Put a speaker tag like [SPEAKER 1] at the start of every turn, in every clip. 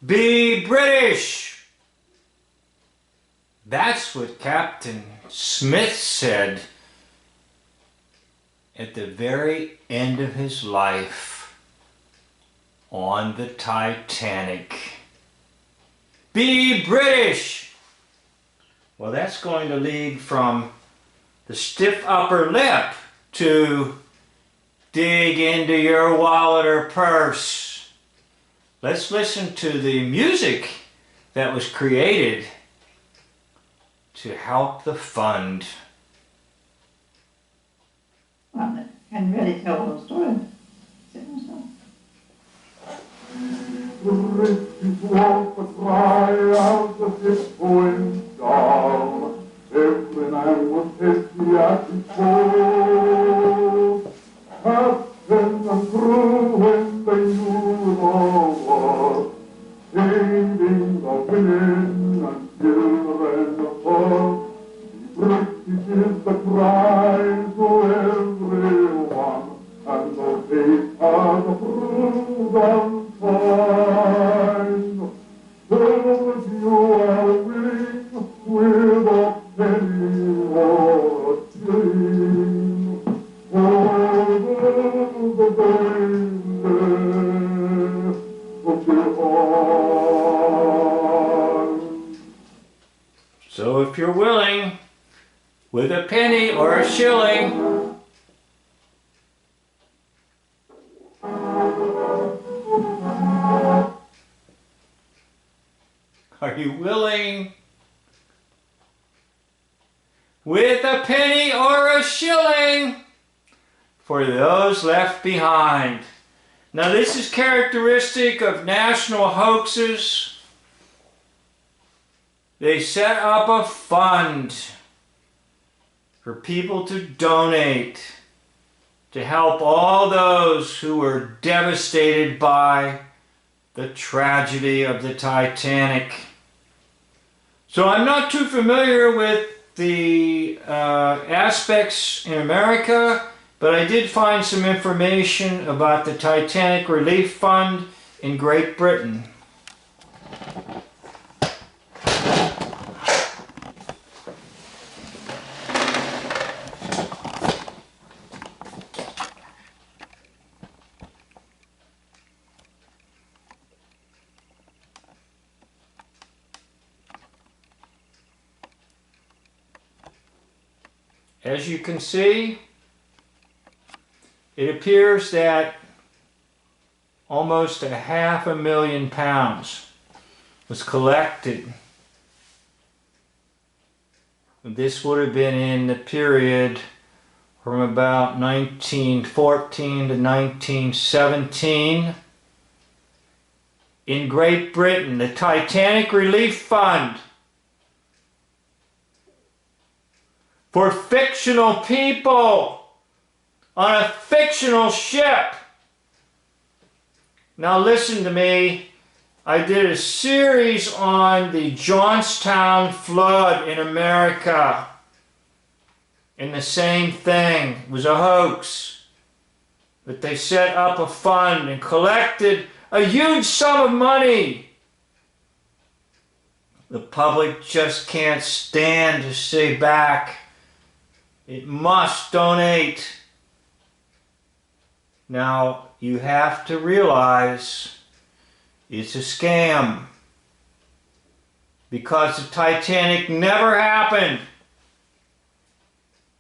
[SPEAKER 1] Be British! That's what Captain Smith said at the very end of his life on the Titanic. Be British! Well, that's going to lead from the stiff upper lip to dig into your wallet or purse. Let's listen to the music that was created to help the fund.
[SPEAKER 2] Well, it can really tell the whole story.
[SPEAKER 3] British walk the cry of the ship going down. Every man was hasty at his post. Captain and crew when they knew the war, changing the women and children above. British is the cry to everyone, and no face has a proven sign. So if you are willing, with a penny or a shilling, for the danger of behind.
[SPEAKER 1] So if you're willing, with a penny or a shilling, are you willing? With a penny or a shilling for those left behind. Now this is characteristic of national hoaxes. They set up a fund for people to donate to help all those who were devastated by the tragedy of the Titanic. So I'm not too familiar with the aspects in America, but I did find some information about the Titanic Relief Fund in Great Britain. As you can see, it appears that almost £500,000 was collected. This would have been in the period from about 1914 to 1917. In Great Britain, the Titanic Relief Fund for fictional people on a fictional ship. Now listen to me. I did a series on the Johnstown flood in America. And the same thing. It was a hoax. But they set up a fund and collected a huge sum of money. The public just can't stand to stay back. It must donate. Now, you have to realize it's a scam. Because the Titanic never happened.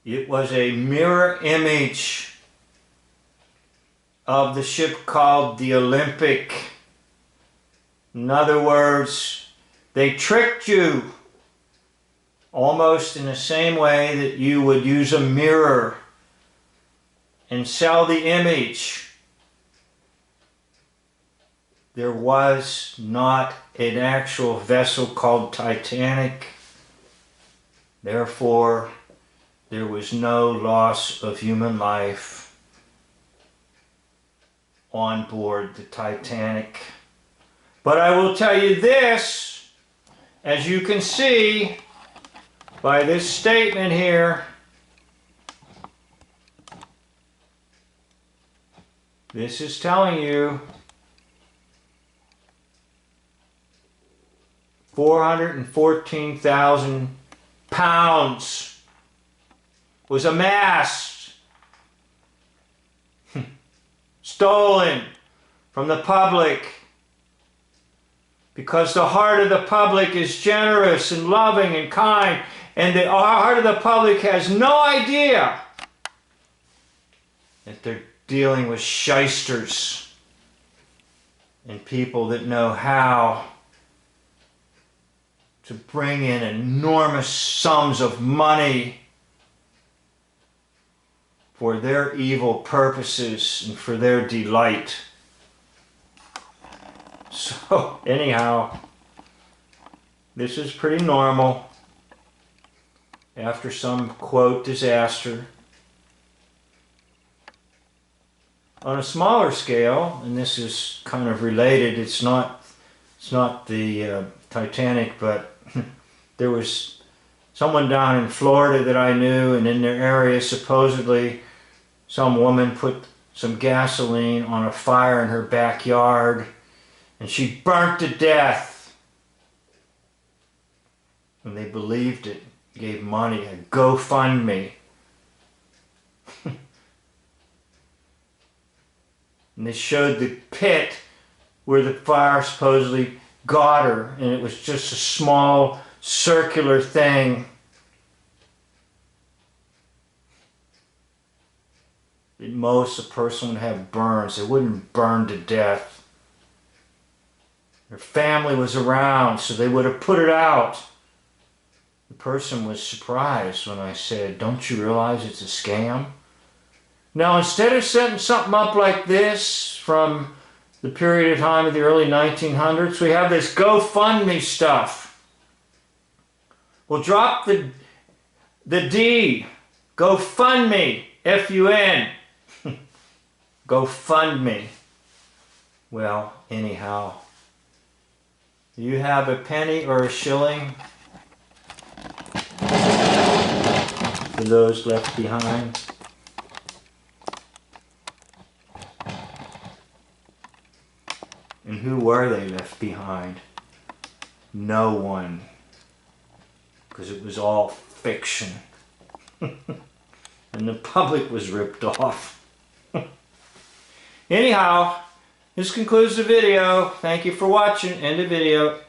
[SPEAKER 1] It was a mirror image of the ship called the Olympic. In other words, they tricked you. Almost in the same way that you would use a mirror and sell the image. There was not an actual vessel called Titanic. Therefore, there was no loss of human life on board the Titanic. But I will tell you this, as you can see, by this statement here, this is telling you 414,000 pounds was amassed, stolen from the public, because the heart of the public is generous and loving and kind, and the heart of the public has no idea that they're dealing with shysters and people that know how to bring in enormous sums of money for their evil purposes and for their delight. So anyhow, this is pretty normal after some, quote, disaster. On a smaller scale, and this is kind of related, it's not the Titanic, but there was someone down in Florida that I knew, and in their area supposedly some woman put some gasoline on a fire in her backyard and she burnt to death. And they believed it, gave money, a GoFundMe. And they showed the pit where the fire supposedly got her, and it was just a small circular thing. At most, a person would have burns. They wouldn't burn to death. Their family was around, so they would have put it out. The person was surprised when I said, "Don't you realize it's a scam?" Now, instead of setting something up like this from the period of time of the early 1900s, we have this GoFundMe stuff. We'll drop the D. GoFundMe. F-U-N. GoFundMe. Well, anyhow. Do you have a penny or a shilling for those left behind? And who were they left behind? No one. Because it was all fiction. And the public was ripped off. Anyhow, this concludes the video. Thank you for watching. End of video.